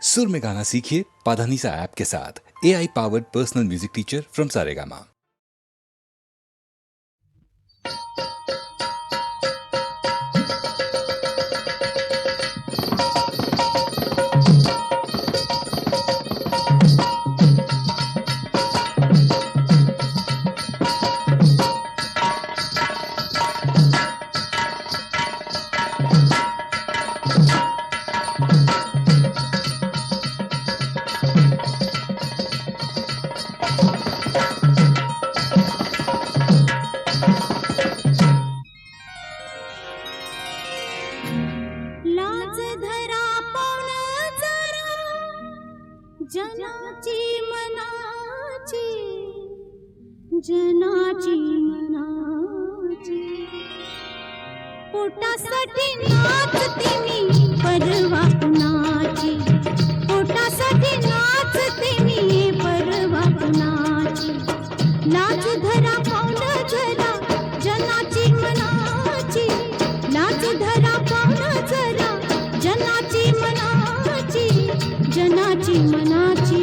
सुर में गाना सीखिए पाधानीसा ऐप के साथ। AI powered personal music teacher from Saregama. जनाची मनाची पोटासाठी नाचते मी परवा कुणाची, पोटासाठी नाचते मी परवा कुणाची। लाज धरा पाऊल जरा जनाची मनाची, लाज धरा पाऊल जरा जनाची मनाची, जनाची मनाची।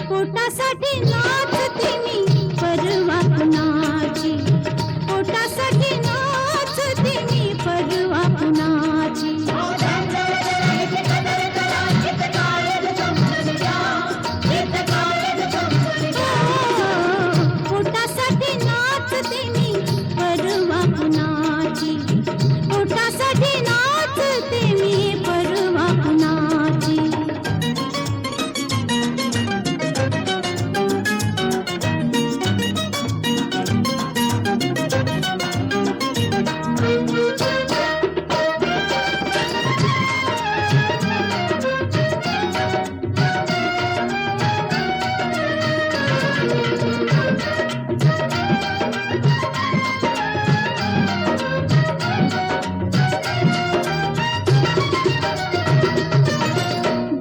पोटासाठी नाचते मी परवा कुणाची, पोटासाठी नाचते मी परवा कुणाची। पोटासाठी नाचते मी परवा कुणाची, पोटासाठी नाचते मी परवा कुणाची।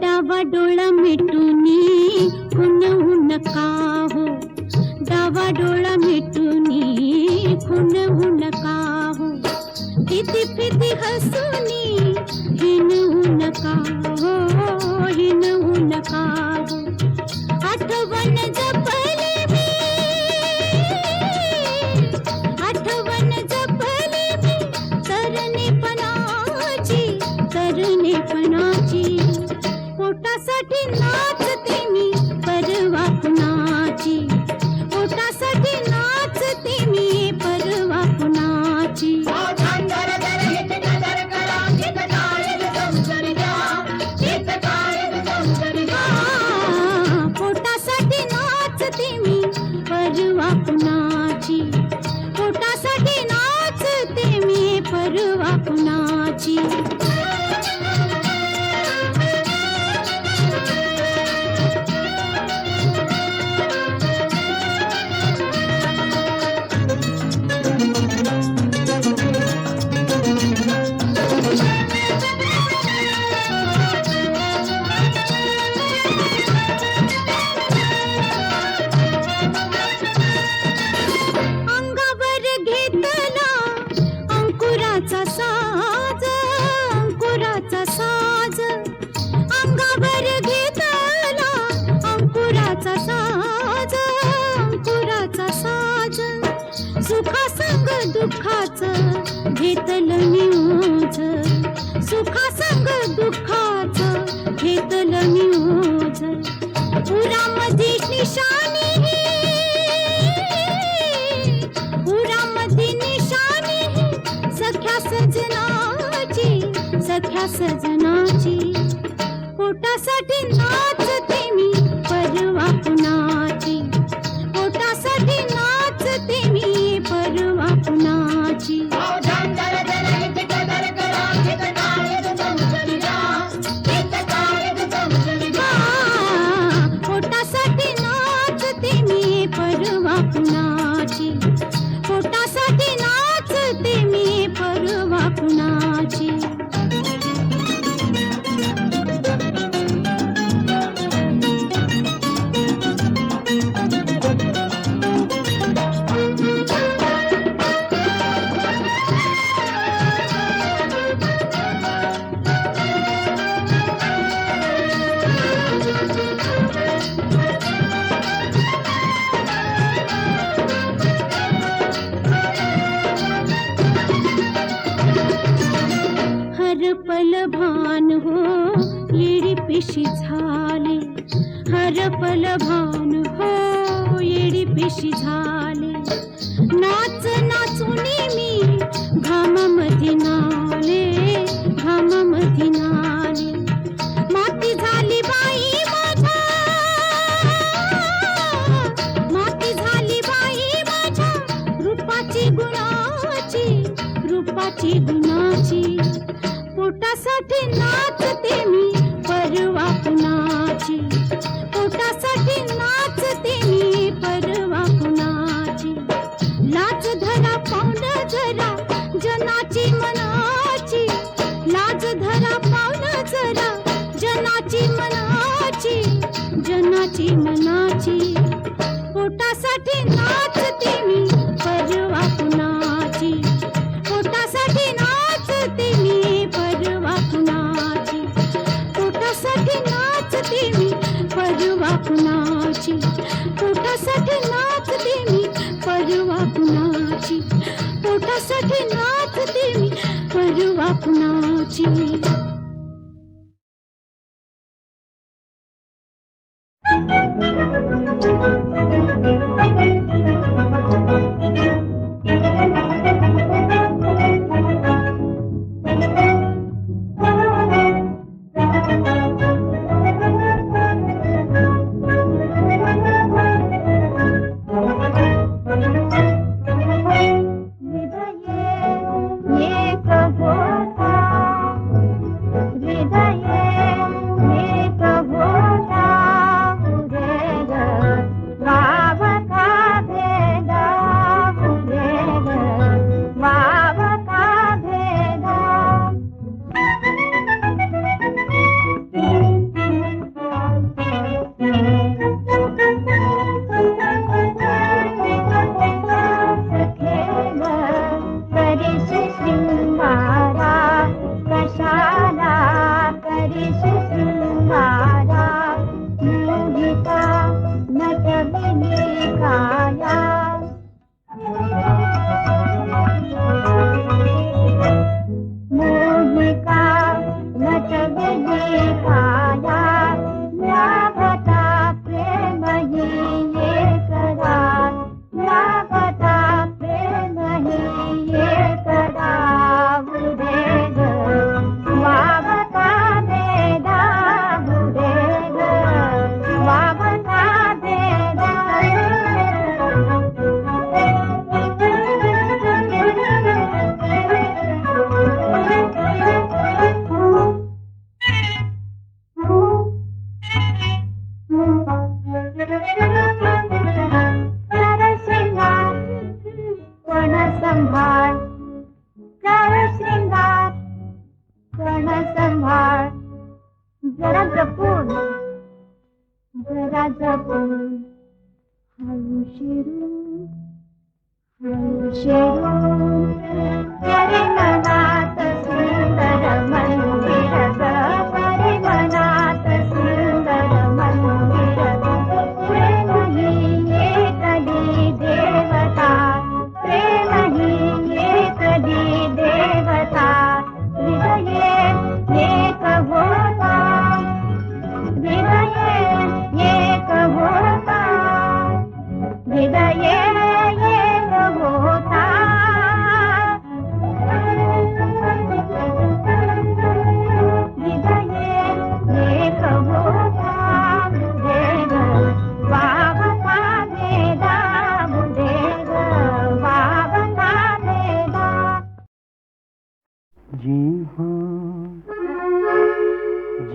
डावा डोळा मिटूनी खुणवू नका हो, डावा डोळा मिटूनी खुणवू नका हो। फिती फिती हसूनी हिणवू नका हो, हिणवू नका हो। आठवण जपली मी, आठवण जपली मी तरणेपणाची, तरणेपणाची। पोटासाठी नाचते मी परवा कुणाची, पोटासाठी नाचते मी परवा कुणाची। पोटासाठी नाचते मी परवा कुणाची, पोटासाठी नाचते मी परवा कुणाची। अंगावर घेतला अंकुराचा साज, अंकुराचा साज। अंगावर घेतला अंकुराचा साज, अंकुराचा साज। सुखासंग दुःखाचं घेतलं मी ओझ, सुखासंग दुःखाचं घेतलं मी ओझ। उरामध्ये निशाणी, उरामध्ये निशाणी सख्या सजनाची, सख्या सजनाची। पोटासाठी नाचते मी परवा कुणाची, पोटासाठी नाचते मी परवा कुणाची। पोटासाठी नाचते मी परवा कुणाची, पोटासाठी नाचते मी परवा कुणाची। पिशी झाले, हरपल भान हो येडी पिशी झाले. नाच नाचुनी मी घामामध्ये नाले, घामामध्ये नाले. माती झाली बाई माझ्या, माती झाली बाई माझ्या रूपाची गुणाची, रूपाची गुणाची. पोटासाठी नाचते मी परवा कुणाची, पोटासाठी नाचते मी परवा कुणाची. लाज धरा पाऊल जरा जनाची मनाची, लाज धरा पाऊल जरा जनाची मनाची, जनाची मनाची. पोटासाठी नाचते मी परवा कुणाची, पोटासाठी नाचते मी परवा कुणाची, पोटासाठी नाचते मी परवा कुणाची, पोटासाठी नाचते मी परवा कुणाची, पोटासाठी नाचते मी परवा कुणाची.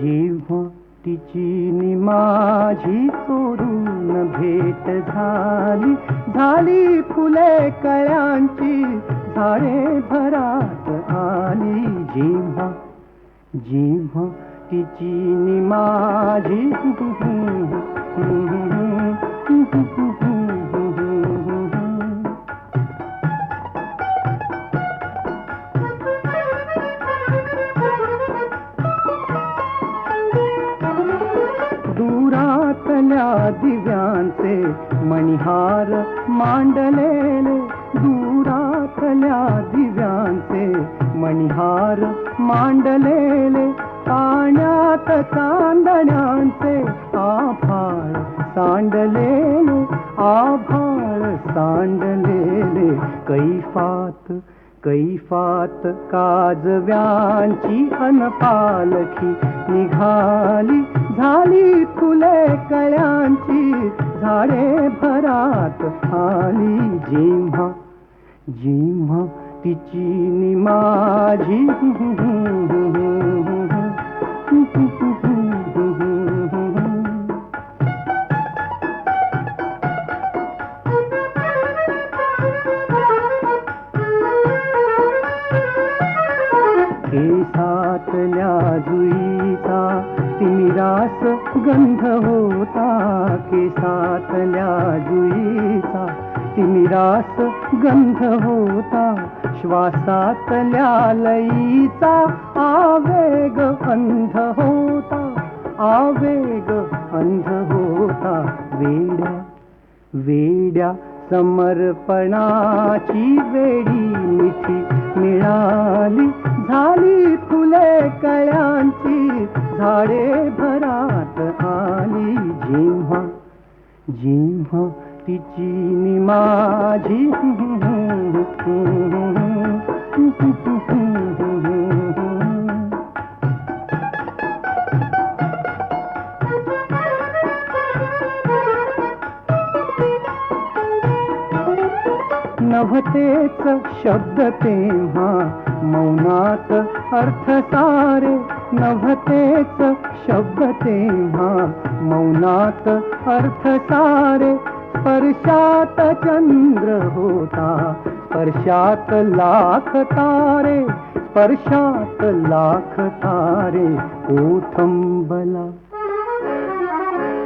जेव्हा तिची नि माझी चोरून भेट झाली, झाली फुले कळ्यांची झाडे भरात आली. जेव्हा जेव्हा तिची नि माझी दुरातल्या दिव्यांचे मणिहार मांडलेले, दुरातल्या दिव्यांचे मणिहार मांडलेले, पाण्यात चांदण्यांचे आभाळ सांडलेले, आभाळ सांडलेले. कैफात कैफात काजव्यांची अनपालखी निघाली, झाली फुले कळ्यांची, झाडे भरात आली. जेव्हा जेव्हा तिची नि माझी केसातल्या जुईचा तिमिरास गंध होता, केसातल्या जुईचा तिमिरास गंध होता. श्वासातल्या लयीचा आवेग अंध होता, आवेग अंध होता. वेड्या वेड्या समर्पणाची वेडी मिठी मिळाली, झाली फुले कळ्यांची, झाडे भरात आली. जेव्हा जेव्हा तिची नि माझी नव्हतेच शब्द तेव्हा मौनात अर्थ सारे, नव्हतेच शब्द तेव्हा मौनात अर्थ सारे. स्पर्शात चंद्र होता, स्पर्शात लाख तारे, स्पर्शात लाख तारे. ओथंबला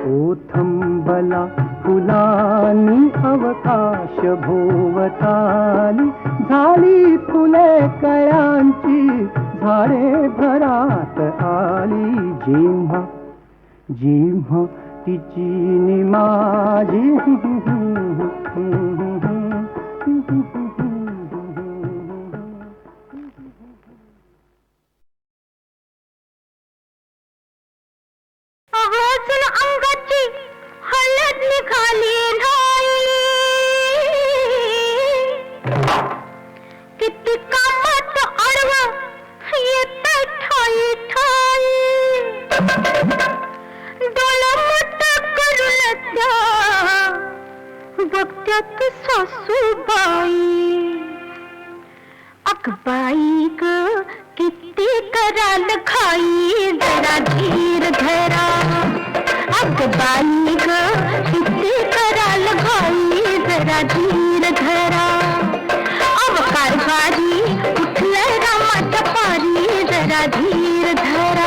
ओथंबला फुलांनी अवकाश भोवताली, झाली फुले कळ्यांची, झाडे भरात आली. जेव्हा जेव्हा तिची नि माझी अजून अंगाची हळद निघाली नाही, किती कामात आडवं येत ठाई ठाई. डोळं मोठं करून त्या बघत्यात सासूबाई. अगबाई ग किती कराल खाई, जरा धीर धरा. अगबाई ग किती कराल खाई, जरा धीर धरा. अवकार बारी उठलंय रामाच्या पारी, जरा धीर धरा.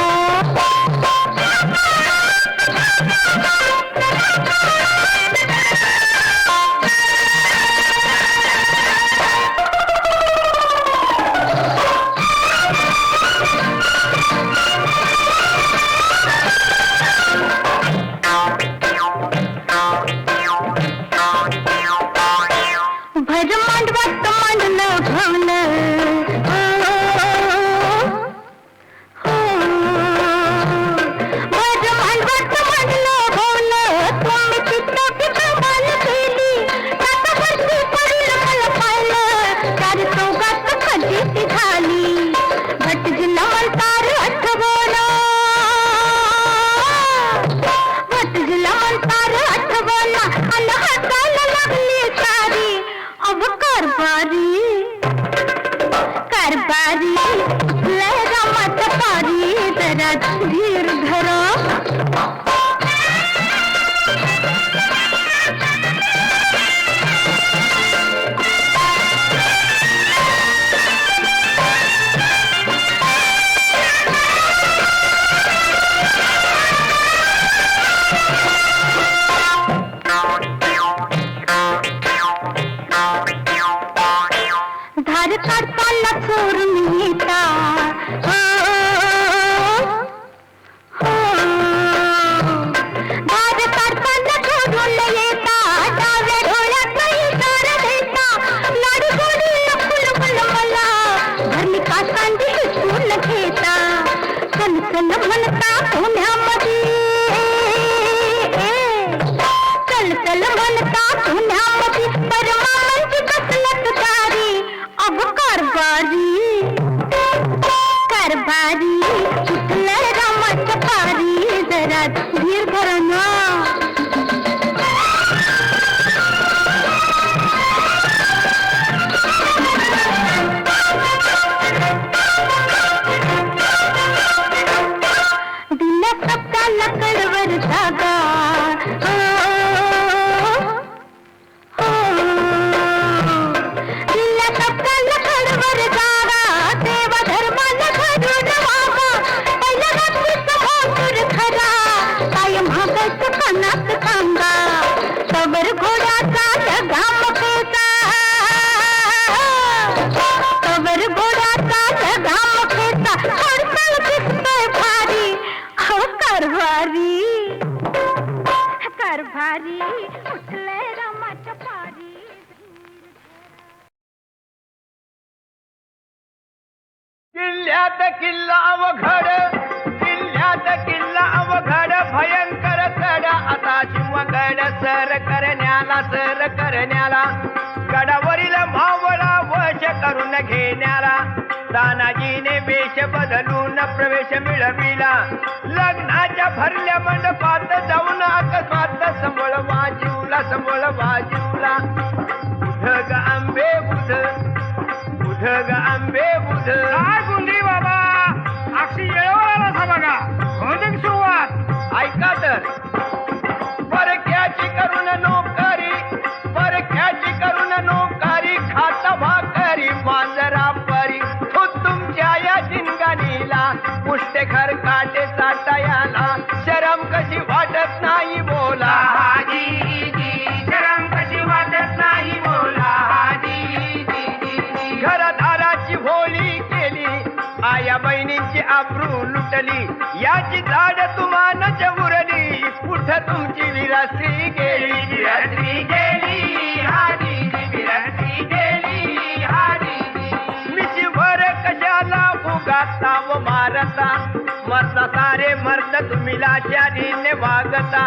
जरा धीर धरा ना. दिल्या शब्दाला कडवर जागा. हो, हो. दिल्या शब्दाला कडवर जागा. देवा धर्माला धरून वागा. पहिल्या रात्रीचा भासूर खरा. कायम हागायचं कानात सांगा. तवर घोड्याचा लगाम पेचा. तवर घोड्याचा लगाम पेचा. खडखड दिसतोय भारी. अहो कारभारी कारभारी उठलंय रामाच्या पारी. किल्ल्यात किल्ला अवघड, किल्ल्यात किल्ला अवघड, भयंकर चढ आता शिवगड सर करण्याला गडावरील मावळा वश करून घेण्याला तानाजीने वेश बदलून प्रवेश मिळविला. लग्नाच्या भरल्या मंडपात जाऊन अकस्मात संबळ वाजवला. बुध ग आंबे बुध, बुध ग आंबे बुध. काय गुंडी बाबा, अक्षी येळवर आला बघा. होते सुरुवात. ऐका तर, परक्याची करून नोकरी, परक्याची करून नोकरी, खाता भाकरी मांजरा परी. तो तुमच्या या जिनगानीला पुष्टेखर काटे चाटायाला शरम कशी वाटत नाही बोला. शरम कशी वाटत नाही बोला. घरदाराची होळी केली, आया बहिणींची आबरू लुटली, याची झाड तुमानच उरली. कुठं तुमची विराश्री गेली, विराश्री गेली हारी, विराश्री गेली हारी. मिशीवर कशाला उगाता व मारता, मरता सारे मर्द तुम्ही लाचारीने वागता.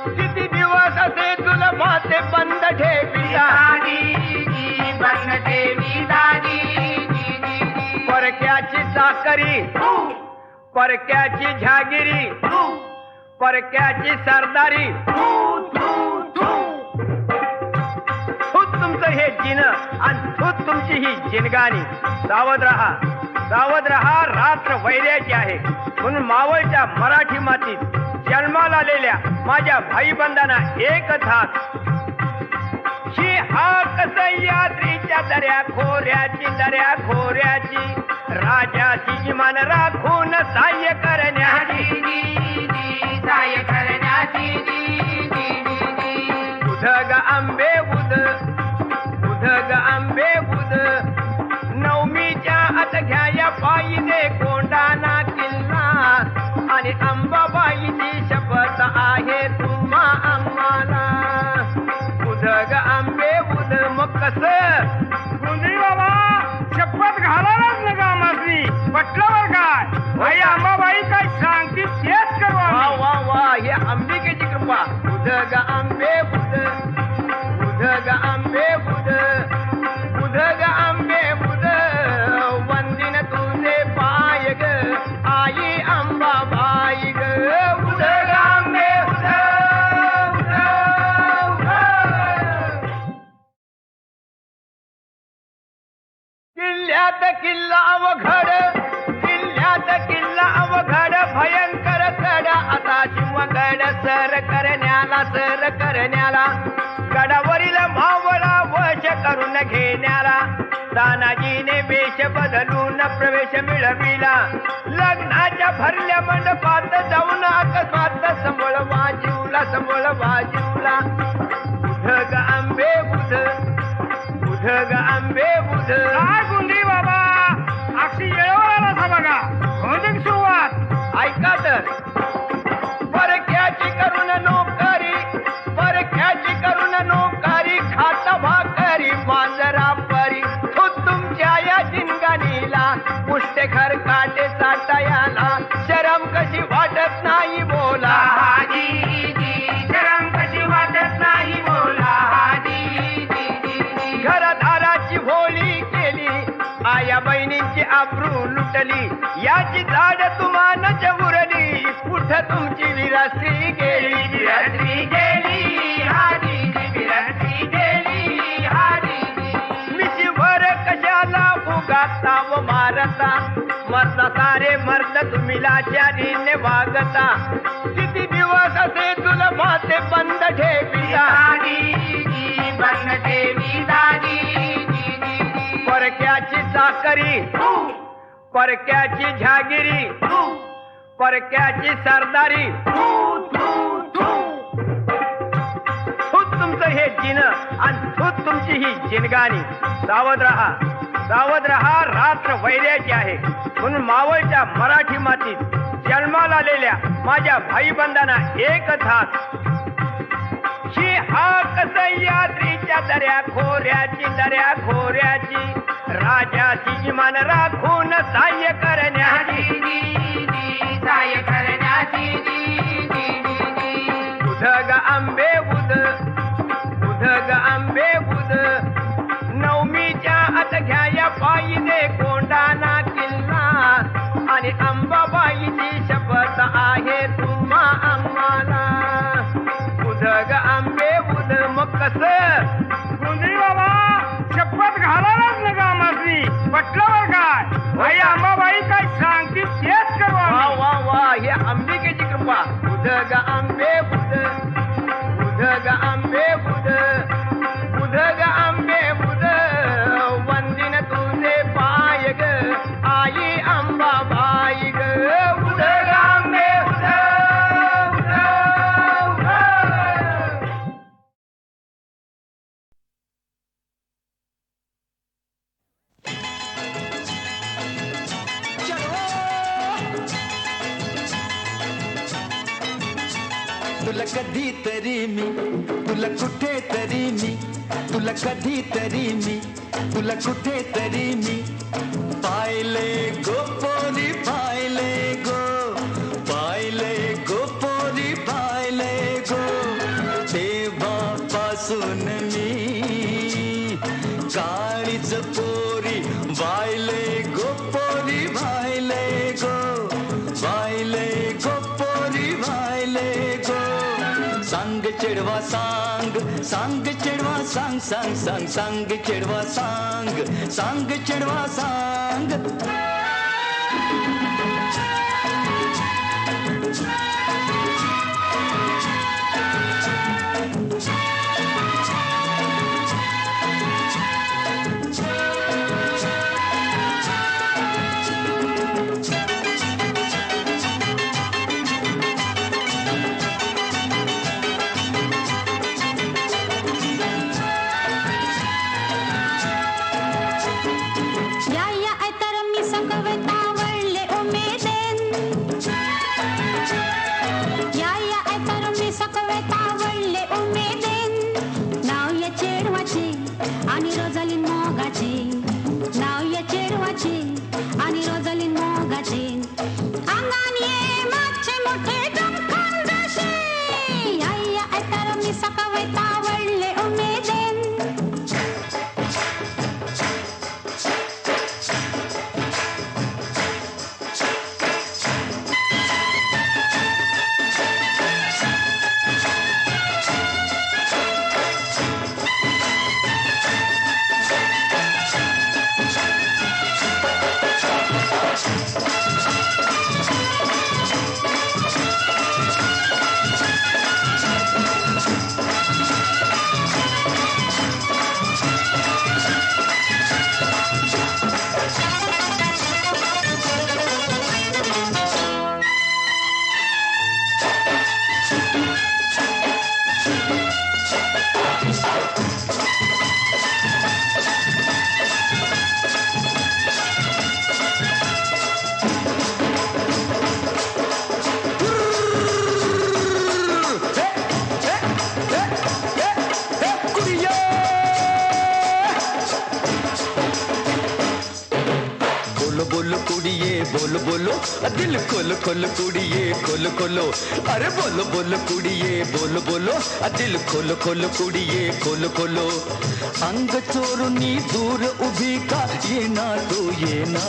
किती दिवस असे तुला माते बंद ठेविला, बंद ठेविला. परक्याची चाकरी, परक्याची झागिरी, परक्याची सरदारी. थूत तुमचं हे जिन आणि थूत तुमची ही जिनगाणी. सावध रहा, रात्र वैऱ्याची आहे. म्हणून मावळच्या मराठी मातीत जन्माला आलेल्या माझ्या भाईबंधांना एकच हात. ही हाक सह्याद्रीच्या दऱ्या खोऱ्याची, राजाची मान राखून सहाय्य करण्याची. बुध ग आंबे बुध, बुध ग आंबे बुध. नवमीच्या आत घ्याया पायीने कोंडाणा किल्ला, आणि अंबाबाईची शपथ आहे तुम्हा आम्हाला. बुध ग आंबे बुध. मग कसं गुंडी बाबा, शपथ घालायलाच नका आम्हासनी. पटल्यावर काय आई अंबाबाई काय सांगते तेच करू वा आम्ही. वा वा, हे अंबिकेची कृपा. बुध ग आंबे बुध, बुध ग आंबे बुध, बुध ग आंबे बुध. वंदिन तुझे पाय ग आई अंबाबाई ग. बुध ग आंबे बुध, बुध, बुध. किल्ल्यात किल्ला अवघड, किल्ल्यात किल्ला अवघड, भयंकर चढ आता शिवगड सर करण्याला गडावरील मावळा वश करून घेण्याला तानाजीने वेश बदलून प्रवेश मिळविला. लग्नाच्या भरल्या मंडपात जाऊन अकस्मात संबळ वाजवला. बुध ग आंबे बुध, बुध ग आंबे बुध. काय गुंडी बाबा, अक्षी येळवर आला बघा. होते सुरुवात. ऐका तर, परक्याची करून नोकरी, परक्याची करून नोकरी, खाता भाकरी मांजरा परी. तो तुमच्या या जिनगानीला पुष्टेखर काटे चाटायाला शरम कशी वाटत नाही बोला. शरम कशी वाटत नाही बोला. घरदाराची होळी केली, आया बहिणींची आबरू लुटली, याची झाड तुमानच उरली. कुठं तुमची विराश्री गेली विराश्री गेली हारी विराश्री गेली हारी मिशीवर कशाला उगाता व मारता मरता सारे मर्द तुम्ही लाचारीने वागता किती दिवस असे तुला माते बंद ठेवी बंद ठेवी परक्याची चाकरी परक्याची झागिरी परक्याची सरदारी तुमचं हे जिन आणि तुमची ही जिनगाणी सावध रहा रात्र वैर्याची आहे म्हणून मावळच्या मराठी मातीत जन्माला आलेल्या माझ्या भाईबंधांना एकच हात ही हाक सह्याद्रीच्या दर्या खोऱ्याची राजाची मान राखून सहाय्य करण्याची उधग आंबे उध नवमीच्या आत घ्याया पायीने कोंडाणा किल्ला आणि अंबाबाईची शपथ आहे तुम्हा आम्हाला उधग आंबे उध मग कसं गुंजरी बाबा शपथ घालायलाच नका आम्हासनी पटल्यावर काय आई अंबाबाई काय सांगते तेच करू वा आम्ही. वा वा हे अंबिकेची कृपा उधग आंबे उध उधग आंबे उध उधग आंबे उध वंदिन तुझे पाय ग आई अंबाबाई ग उधग आंबे उध तुला कधी तरी मी तुला कुठे तरी मी तुला कधी तरी मी तुला कुठे तरी मी पाहिले गो पोरी पाहिले गो पोरी पाहिले गो तेव्हापासून मी काळीच पोरी वाहिले गो पोरी वाहिले गो पोरी वाहिले गो सांग चिडवा सांग चिडवा सांग चिडवा सांग चिडवा सांग बोलो बोलो दिल खोलो खोलो कुड़िए खोलो खोलो अरे बोलो बोलो कुड़िए बोलो बोलो दिल खोलो खोलो कुड़िए खोलो खोलो अंग चोरुनी दूर उभी का ये ना तो ये ना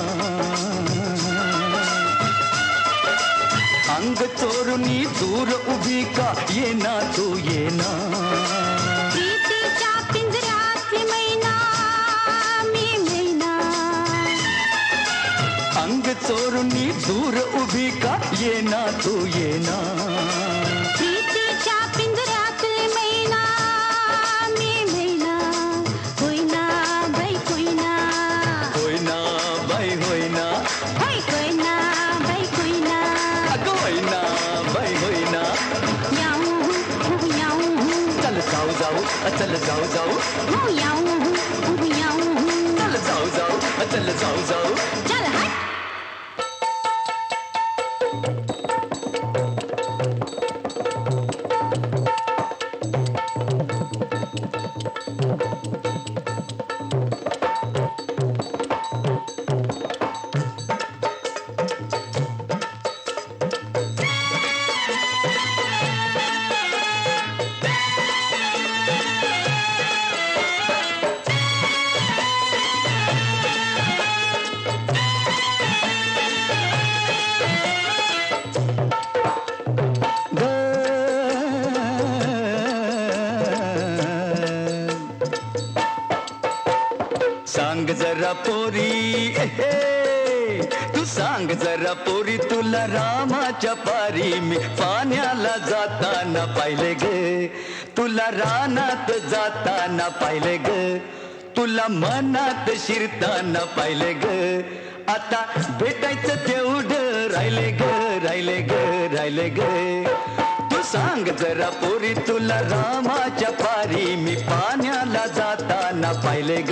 अंग चोरुनी दूर उभी का ये ना तू ये ना प्रीतीच्या पिंजऱ्यातली मैना मी मैना अंग चोरुनी दूर उभी का ये ना तू ये ना प्रीतीच्या पिंजऱ्यातली मैना मी मैना होईना बाई कोयना होय ना बाई होय ना होय कोयना बाई कोयना अगं होय ना बाई होय ना याऊ याऊ चल जाऊ जाऊ चल जाऊ जाऊ याऊ याऊ चल जाऊ जाऊ चल जाऊ जाऊ चल हट सांग जरा पोरी तू सांग जरा पोरी तुला रामाच्या पारी मी पाण्याला जाताना पाहिले ग तुला रानात जाताना पाहिले ग तुला मनात शिरताना पाहिले ग आता भेटायचं तेवढं राहिले ग राहिले ग राहिले ग तू सांग जरा पोरी तुला रामाच्या पारी मी पाण्याला जाताना पाहिले ग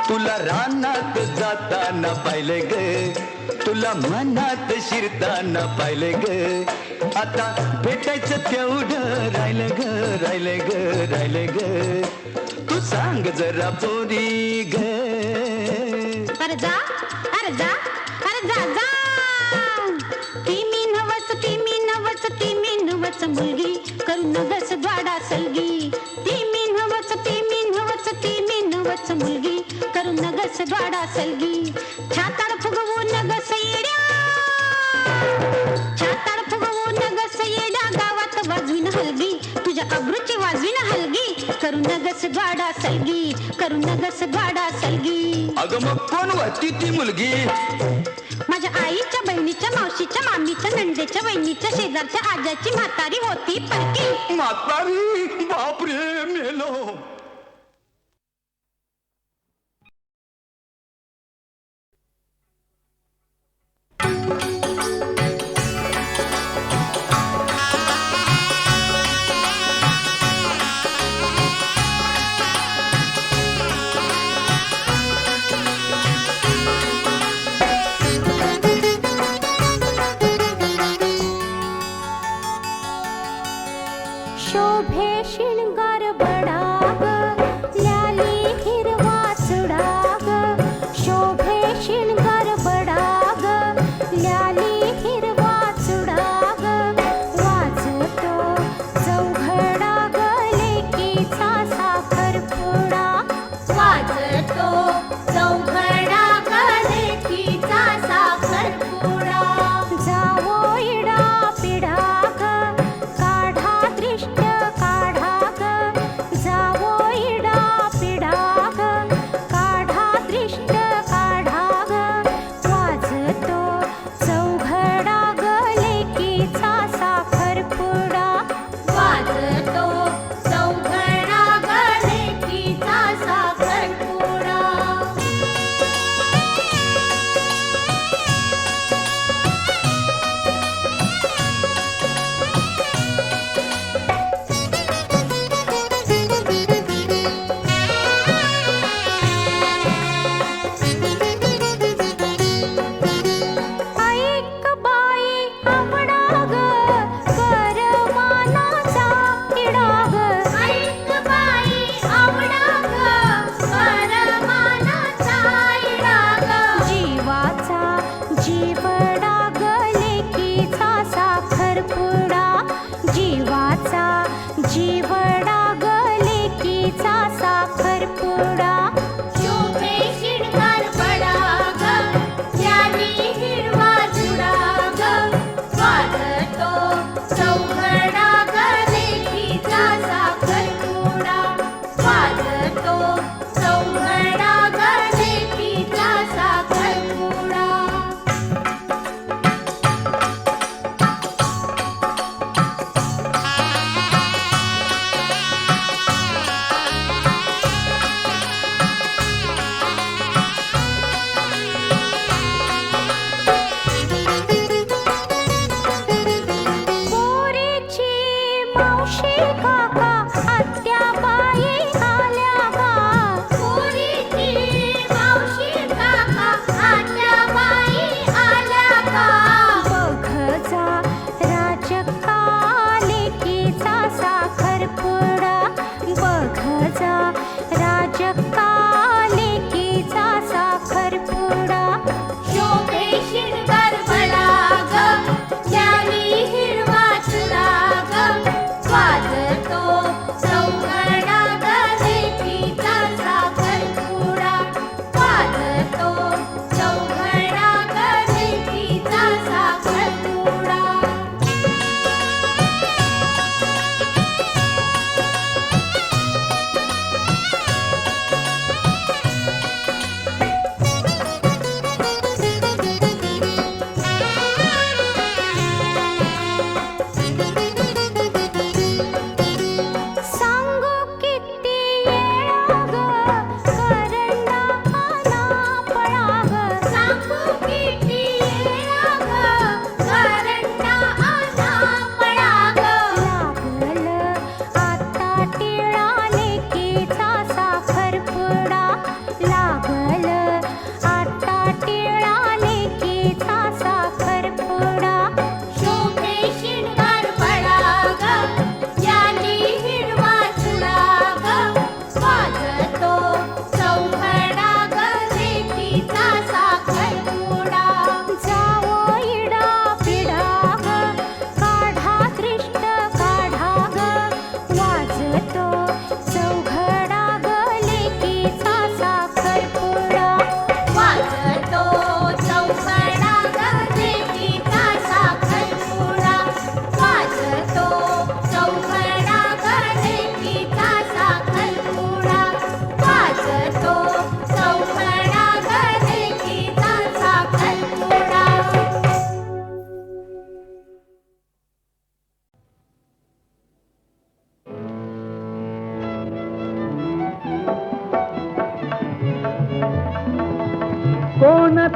तुला रानात जाताना पाहिले ग तुला मनात शिरताना पाहिले ग आता भेटायचं तेवढं राहिले ग राहिले ग राहिले ग तू सांग जरा पोरी ग अरे जा अरे जा अरे जा जा ती मी नवच मुलगी करू नगस द्वाडा सलगी ती मी नवच मुलगी करू नगस द्वाडा सलगी छाताड फुगवू नगस येड्या छाताड फुगवू नगस येड्या गावात वाजवीन हलगी तुझ्या अब्रूची वाजवीन हलगी करू नगस द्वाडा सलगी करू नगस द्वाडा सलगी अगं मग कोण होती ती मुलगी माझ्या आईच्या बहिणीच्या मावशीच्या मामीच्या नंदेच्या बहिणीच्या शेजारच्या आजाची म्हातारी होती परकी म्हातारी बापरे मेलो शोभे शिणगार बडा ग ल्याली हिरवा चुडा ग शोभे शिणगार बडा ग ल्याली हिरवा चुडा ग वाजतो चौघडा ग लेकीचा साखरपुडा वाजतो चौघडा ग लेकीचा साखरपुडा जावो इडा पिढा ग काढा दृष्ट काढा ग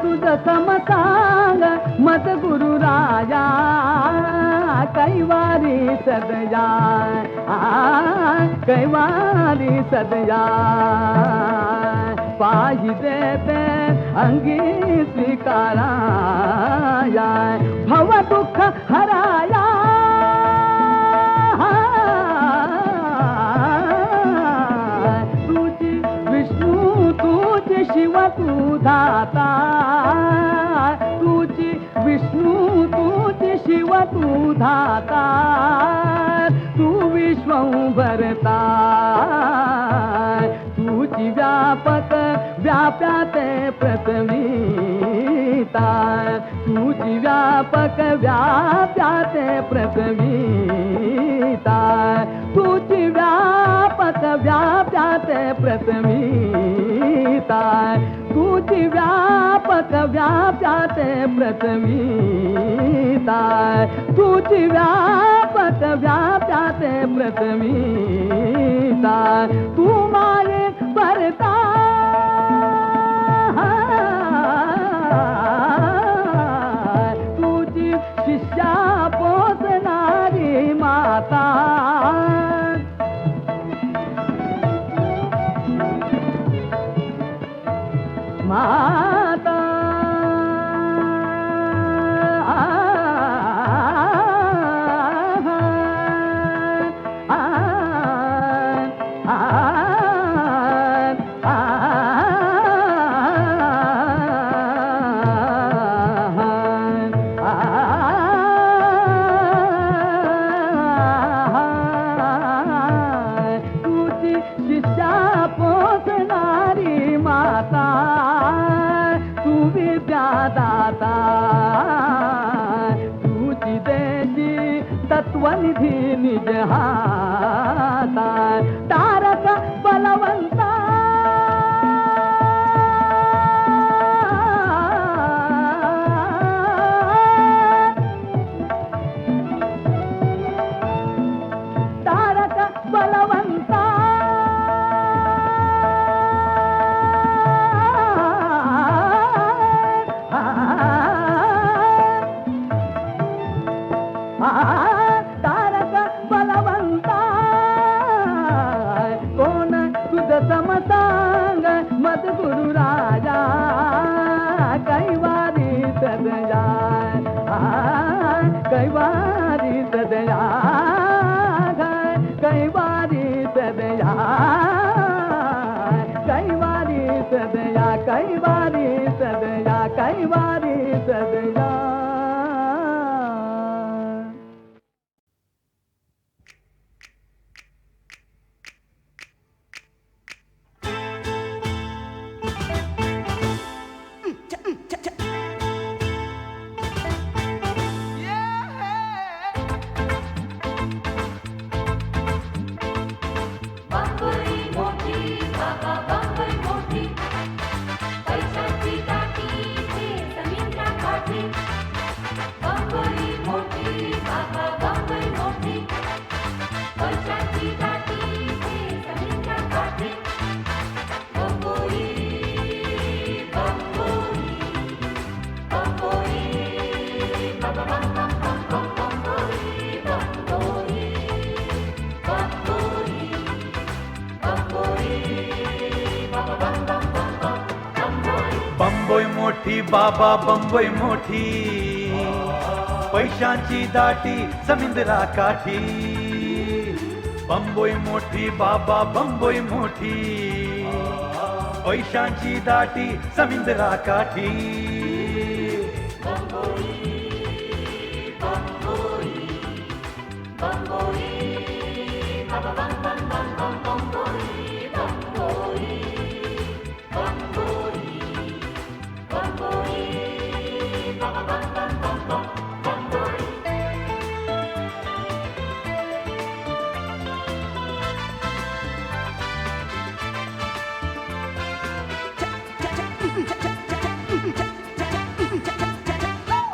तुझ समसांग मत गुरु राया कैवारी सदया कैवारी सदया पाहि देते अंगी स्वीकाराया भव दुःख हराया तुझी विष्णू तुझी शिव तू धाता तुझी विष्णू तुझी शिव तू धाता तू विश्वंभरता तुझी व्यापक व्याप्याते प्रथमीता तुझी व्यापक व्याप्याते प्रथमीता तुझी व्यापक व्याप्याते प्रथमीता तुझी व्यापक व्याप्याते प्रथमीता तुझी व्यापक व्याप्याते प्रथमीता तू माये भरता तुझी शिष्या पोसणारी माता माता तुझी शिष्या पोसणारी माता तू विद्यादाता तुझी देशी तत्वनिधी निज हाता तारक बलवंता तारक बलवंता तारक बलवंता कोण तुझ समसांग मत गुरु राजा कैवारी सदया कैवारी सदया कैवारी सदया कैवारी सदया कैवारी सदया कैवारी सदया बांबोळी मोठी बाबा बांबोळी मोठी पैशाची टाकी ते समुद्राकाठी बांबोळी मोठी बाबा बांबोळी मोठी पैशाची टाकी ते समुद्राकाठी बांबोळी बांबोळी बांबोळी बाबा बांबोळी बांबोळी बांबोळी बंबोई मोठी बाबा बंबोई मोठी पैशांची दाटी समुद्रा काठी बंबोई मोठी बाबा बंबोई मोठी पैशांची दाटी समुद्रा काठी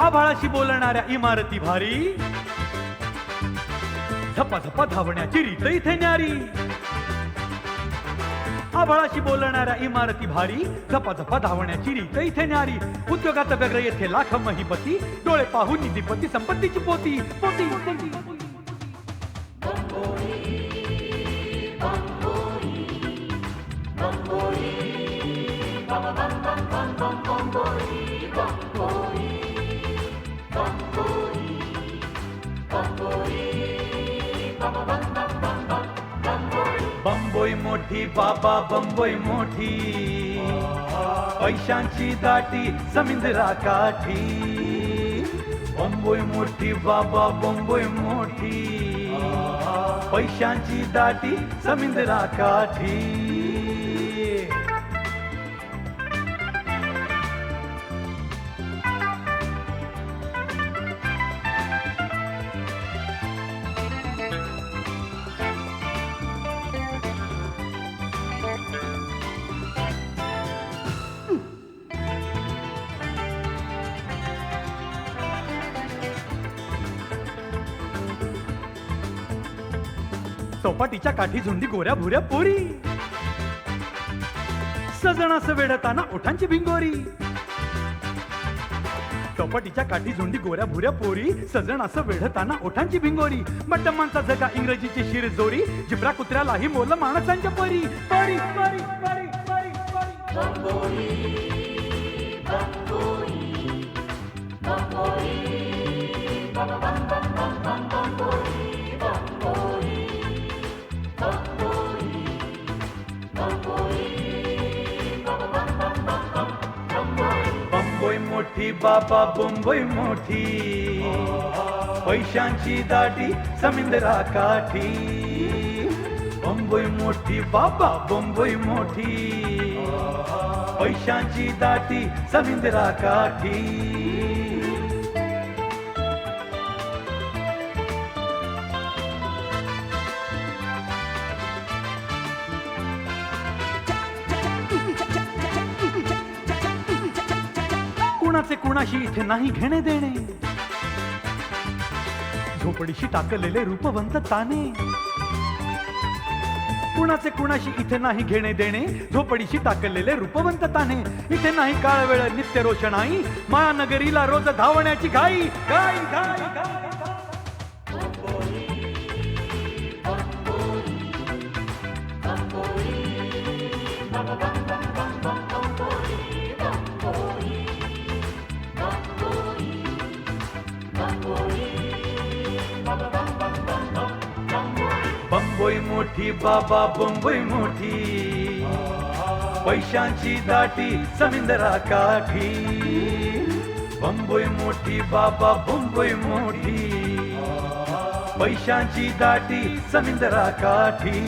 आभाळाशी बोलणाऱ्या इमारती भारी झपा झपा धावण्याची रीत इथे न्यारी आभाळाशी बोलणाऱ्या इमारती भारी, झपाझपा धावण्याची रीत इथे न्यारी. उद्योगात व्यग्र येथे लाख महिपती, डोळे पाहून निधीपती संपत्तीची पोती पोती पोती. बंबोई मोठी बाबा बंबोई मोठी, पैशांची दाटी समुद्रा काठी. बंबोई मोठी बाबा बंबोई मोठी, पैशांची दाटी समुद्रा काठी. चौपाटीच्या काठी झुंडी गोऱ्या भुऱ्या पोरी, सजणास वेढताना ओठांची भिंगोरी. चौपाटीच्या काठी झुंडी गोऱ्या भुऱ्या पोरी, सजणास वेढताना ओठांची भिंगोरी. बट्टमांचा जगा इंग्रजीची शिरजोरी, जिब्रा कुत्र्यालाही मोल माणसांच्या परी परी परी परी परी परी. बंबोई मोठी बाबा बंबोई मोठी, पैशांची दाटी समुद्रा काठी. बंबोई मोठी बाबा बंबोई मोठी, पैशांची दाटी समुद्रा काठी. कुणाचे कुणाशी इथे नाही घेणे देणे, झोपडीशी टाकलेले रूपवंत ताने. कुणाचे कुणाशी इथे नाही घेणे देणे, झोपडीशी टाकलेले रूपवंत ताने. इथे नाही काळ वेळ नित्य रोषणाई, महानगरीला रोज धावण्याची घाई घाई घाई घाई. बंबोई मोठी बाबा बंबोई मोठी, पैशांची दाटी समुद्रा काठी. बंबोई मोठी बाबा बंबोई मोठी, पैशांची दाटी समुद्रा काठी.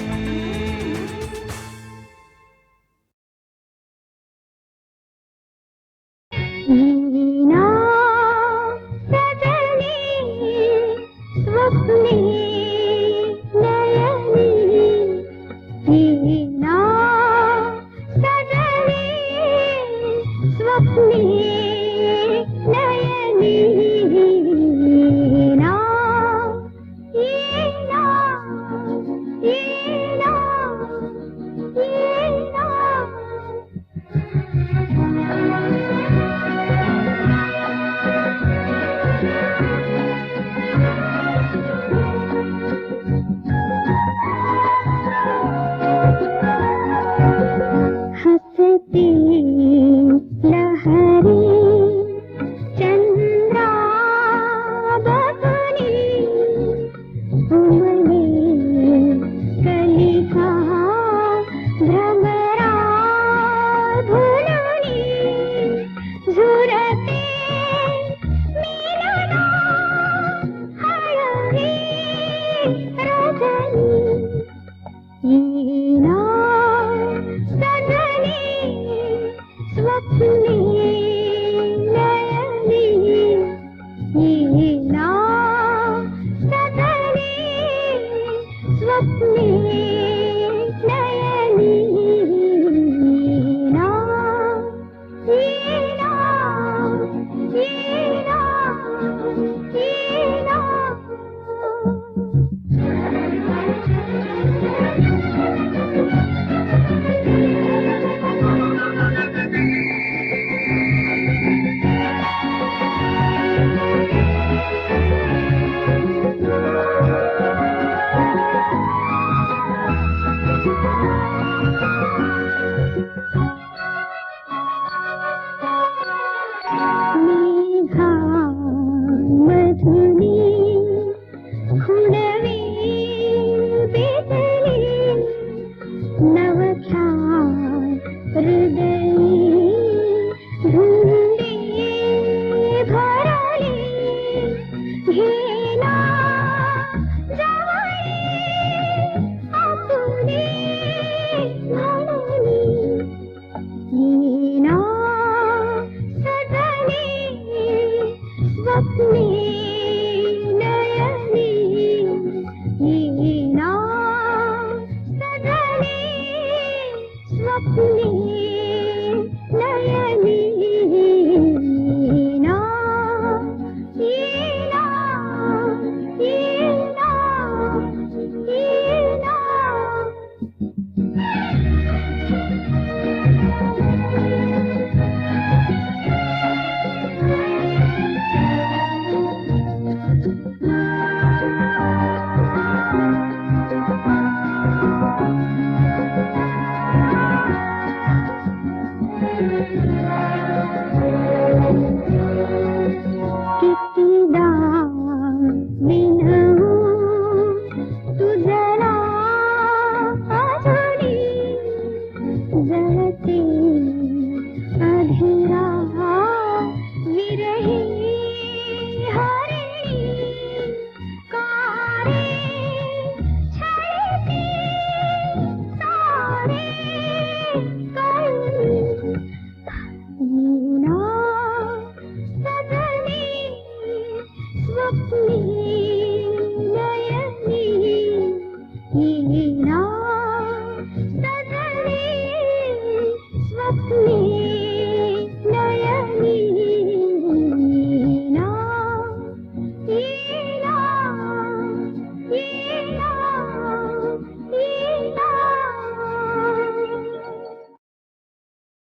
स्वप्ने